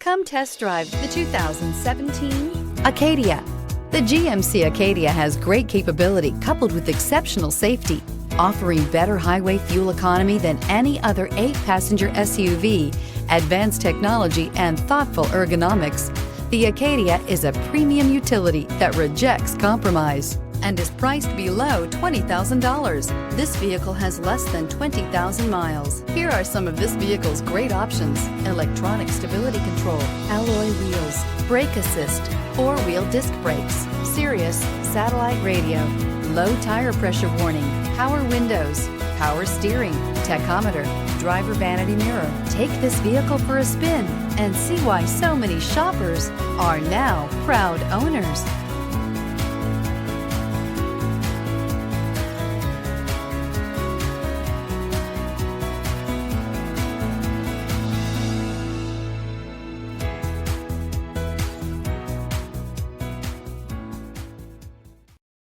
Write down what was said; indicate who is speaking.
Speaker 1: Come test drive the 2017 Acadia. The GMC Acadia has great capability coupled with exceptional safety, offering better highway fuel economy than any other 8-passenger SUV, advanced technology, and thoughtful ergonomics. The Acadia is a premium utility that rejects compromise and is priced below $20,000. This vehicle has less than 20,000 miles. Here are some of this vehicle's great options: electronic stability control, alloy wheels, brake assist, 4-wheel disc brakes, Sirius satellite radio, low tire pressure warning, power windows, power steering, tachometer, driver vanity mirror. Take this vehicle for a spin and see why so many shoppers are now proud owners.